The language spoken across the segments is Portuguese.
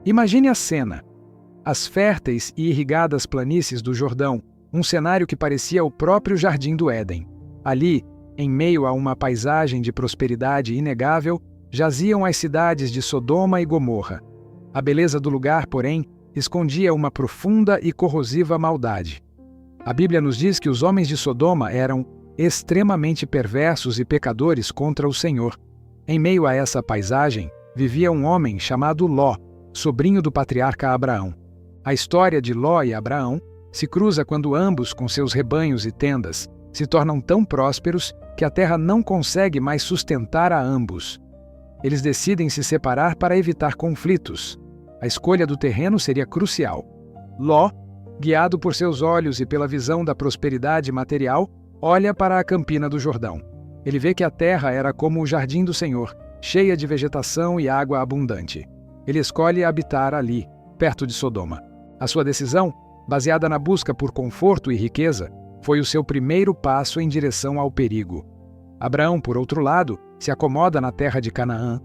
Imagine a cena. As férteis e irrigadas planícies do Jordão, um cenário que parecia o próprio Jardim do Éden. Ali, em meio a uma paisagem de prosperidade inegável, jaziam as cidades de Sodoma e Gomorra. A beleza do lugar, porém, escondia uma profunda e corrosiva maldade. A Bíblia nos diz que os homens de Sodoma eram extremamente perversos e pecadores contra o Senhor. Em meio a essa paisagem, vivia um homem chamado Ló, sobrinho do patriarca Abraão. A história de Ló e Abraão se cruza quando ambos, com seus rebanhos e tendas, se tornam tão prósperos que a terra não consegue mais sustentar a ambos. Eles decidem se separar para evitar conflitos. A escolha do terreno seria crucial. Ló, guiado por seus olhos e pela visão da prosperidade material, olha para a campina do Jordão. Ele vê que a terra era como o jardim do Senhor, cheia de vegetação e água abundante. Ele escolhe habitar ali, perto de Sodoma. A sua decisão, baseada na busca por conforto e riqueza, foi o seu primeiro passo em direção ao perigo. Abraão, por outro lado, se acomoda na terra de Canaã.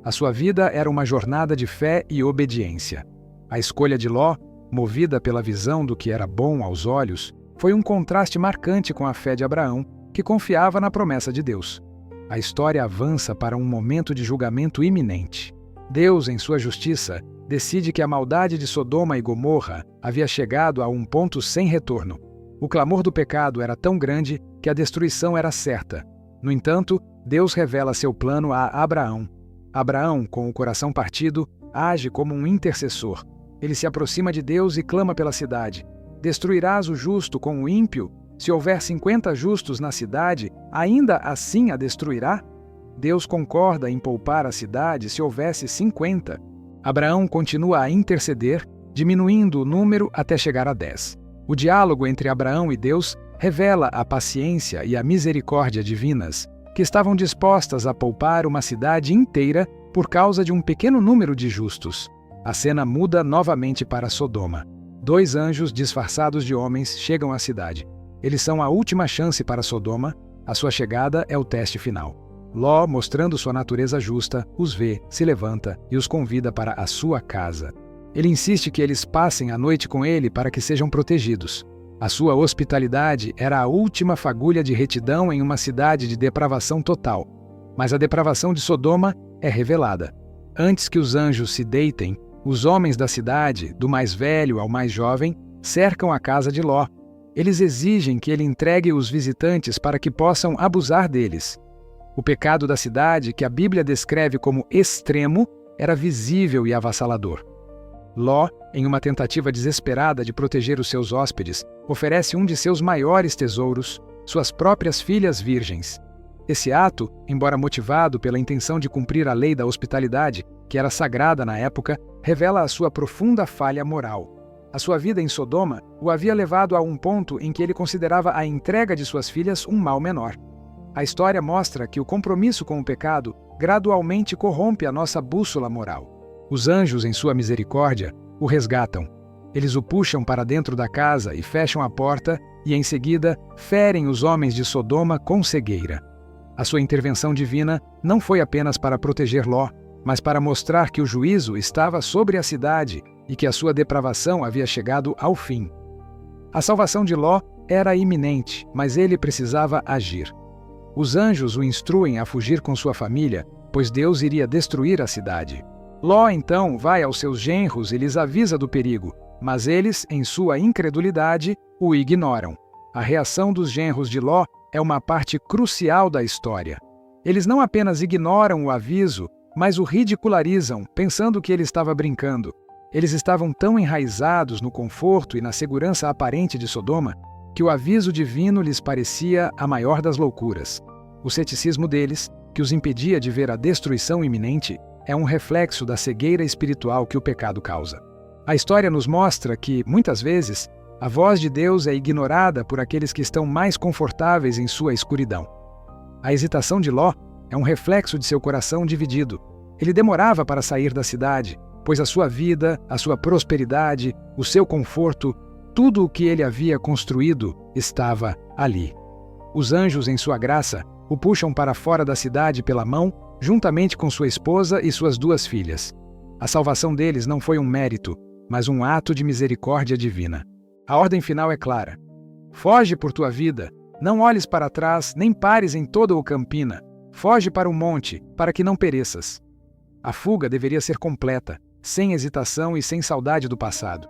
A sua vida era uma jornada de fé e obediência. A escolha de Ló, movida pela visão do que era bom aos olhos, foi um contraste marcante com a fé de Abraão, que confiava na promessa de Deus. A história avança para um momento de julgamento iminente. Deus, em sua justiça, decide que a maldade de Sodoma e Gomorra havia chegado a um ponto sem retorno. O clamor do pecado era tão grande que a destruição era certa. No entanto, Deus revela seu plano a Abraão. Abraão, com o coração partido, age como um intercessor. Ele se aproxima de Deus e clama pela cidade. Destruirás o justo com o ímpio? Se houver 50 justos na cidade, ainda assim a destruirá? Deus concorda em poupar a cidade se houvesse 50. Abraão continua a interceder, diminuindo o número até chegar a 10. O diálogo entre Abraão e Deus revela a paciência e a misericórdia divinas, que estavam dispostas a poupar uma cidade inteira por causa de um pequeno número de justos. A cena muda novamente para Sodoma. 2 anjos disfarçados de homens chegam à cidade. Eles são a última chance para Sodoma. A sua chegada é o teste final. Ló, mostrando sua natureza justa, os vê, se levanta e os convida para a sua casa. Ele insiste que eles passem a noite com ele para que sejam protegidos. A sua hospitalidade era a última fagulha de retidão em uma cidade de depravação total. Mas a depravação de Sodoma é revelada. Antes que os anjos se deitem, os homens da cidade, do mais velho ao mais jovem, cercam a casa de Ló. Eles exigem que ele entregue os visitantes para que possam abusar deles. O pecado da cidade, que a Bíblia descreve como extremo, era visível e avassalador. Ló, em uma tentativa desesperada de proteger os seus hóspedes, oferece um de seus maiores tesouros, suas próprias filhas virgens. Esse ato, embora motivado pela intenção de cumprir a lei da hospitalidade, que era sagrada na época, revela a sua profunda falha moral. A sua vida em Sodoma o havia levado a um ponto em que ele considerava a entrega de suas filhas um mal menor. A história mostra que o compromisso com o pecado gradualmente corrompe a nossa bússola moral. Os anjos, em sua misericórdia, o resgatam. Eles o puxam para dentro da casa e fecham a porta e, em seguida, ferem os homens de Sodoma com cegueira. A sua intervenção divina não foi apenas para proteger Ló, mas para mostrar que o juízo estava sobre a cidade e que a sua depravação havia chegado ao fim. A salvação de Ló era iminente, mas ele precisava agir. Os anjos o instruem a fugir com sua família, pois Deus iria destruir a cidade. Ló, então, vai aos seus genros e lhes avisa do perigo, mas eles, em sua incredulidade, o ignoram. A reação dos genros de Ló é uma parte crucial da história. Eles não apenas ignoram o aviso, mas o ridicularizam, pensando que ele estava brincando. Eles estavam tão enraizados no conforto e na segurança aparente de Sodoma que o aviso divino lhes parecia a maior das loucuras. O ceticismo deles, que os impedia de ver a destruição iminente, é um reflexo da cegueira espiritual que o pecado causa. A história nos mostra que, muitas vezes, a voz de Deus é ignorada por aqueles que estão mais confortáveis em sua escuridão. A hesitação de Ló é um reflexo de seu coração dividido. Ele demorava para sair da cidade, pois a sua vida, a sua prosperidade, o seu conforto, tudo o que ele havia construído estava ali. Os anjos, em sua graça, o puxam para fora da cidade pela mão, juntamente com sua esposa e suas 2 filhas. A salvação deles não foi um mérito, mas um ato de misericórdia divina. A ordem final é clara: foge por tua vida, não olhes para trás, nem pares em toda o Campina. Foge para o monte, para que não pereças. A fuga deveria ser completa, sem hesitação e sem saudade do passado.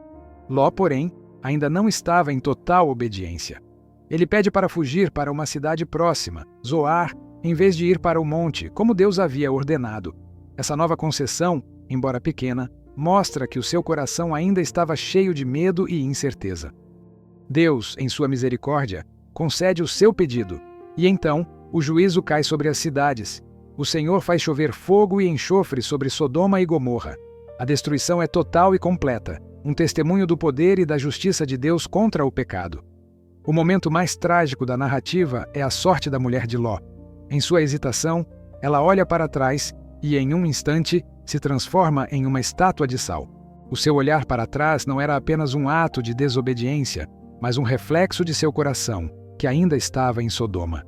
Ló, porém, ainda não estava em total obediência. Ele pede para fugir para uma cidade próxima, Zoar, em vez de ir para o monte, como Deus havia ordenado. Essa nova concessão, embora pequena, mostra que o seu coração ainda estava cheio de medo e incerteza. Deus, em sua misericórdia, concede o seu pedido, e então o juízo cai sobre as cidades. O Senhor faz chover fogo e enxofre sobre Sodoma e Gomorra. A destruição é total e completa, um testemunho do poder e da justiça de Deus contra o pecado. O momento mais trágico da narrativa é a sorte da mulher de Ló. Em sua hesitação, ela olha para trás e, em um instante, se transforma em uma estátua de sal. O seu olhar para trás não era apenas um ato de desobediência, mas um reflexo de seu coração, que ainda estava em Sodoma.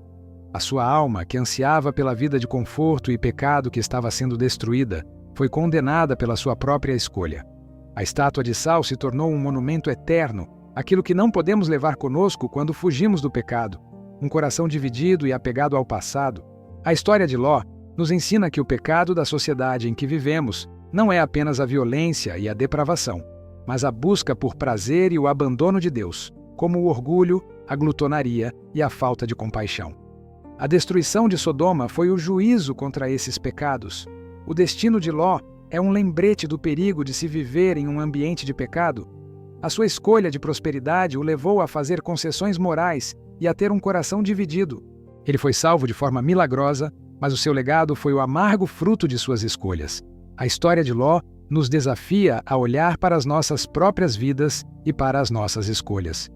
A sua alma, que ansiava pela vida de conforto e pecado que estava sendo destruída, foi condenada pela sua própria escolha. A estátua de sal se tornou um monumento eterno, aquilo que não podemos levar conosco quando fugimos do pecado, um coração dividido e apegado ao passado. A história de Ló nos ensina que o pecado da sociedade em que vivemos não é apenas a violência e a depravação, mas a busca por prazer e o abandono de Deus, como o orgulho, a glutonaria e a falta de compaixão. A destruição de Sodoma foi o juízo contra esses pecados. O destino de Ló é um lembrete do perigo de se viver em um ambiente de pecado. A sua escolha de prosperidade o levou a fazer concessões morais e a ter um coração dividido. Ele foi salvo de forma milagrosa, mas o seu legado foi o amargo fruto de suas escolhas. A história de Ló nos desafia a olhar para as nossas próprias vidas e para as nossas escolhas.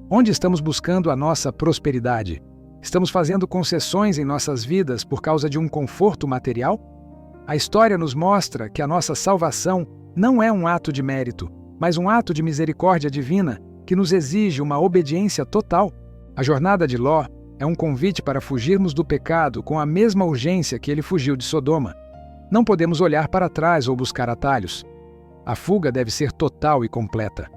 Onde estamos buscando a nossa prosperidade? Estamos fazendo concessões em nossas vidas por causa de um conforto material? A história nos mostra que a nossa salvação não é um ato de mérito, mas um ato de misericórdia divina que nos exige uma obediência total. A jornada de Ló é um convite para fugirmos do pecado com a mesma urgência que ele fugiu de Sodoma. Não podemos olhar para trás ou buscar atalhos. A fuga deve ser total e completa.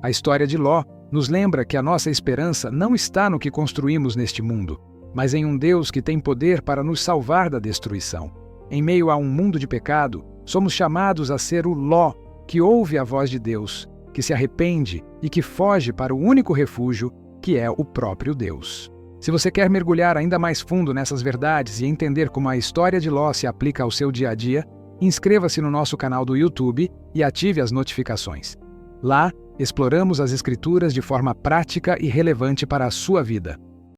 A história de Ló nos lembra que a nossa esperança não está no que construímos neste mundo, mas em um Deus que tem poder para nos salvar da destruição. Em meio a um mundo de pecado, somos chamados a ser o Ló que ouve a voz de Deus, que se arrepende e que foge para o único refúgio, que é o próprio Deus. Se você quer mergulhar ainda mais fundo nessas verdades e entender como a história de Ló se aplica ao seu dia a dia, inscreva-se no nosso canal do YouTube e ative as notificações. Lá, exploramos as Escrituras de forma prática e relevante para a sua vida.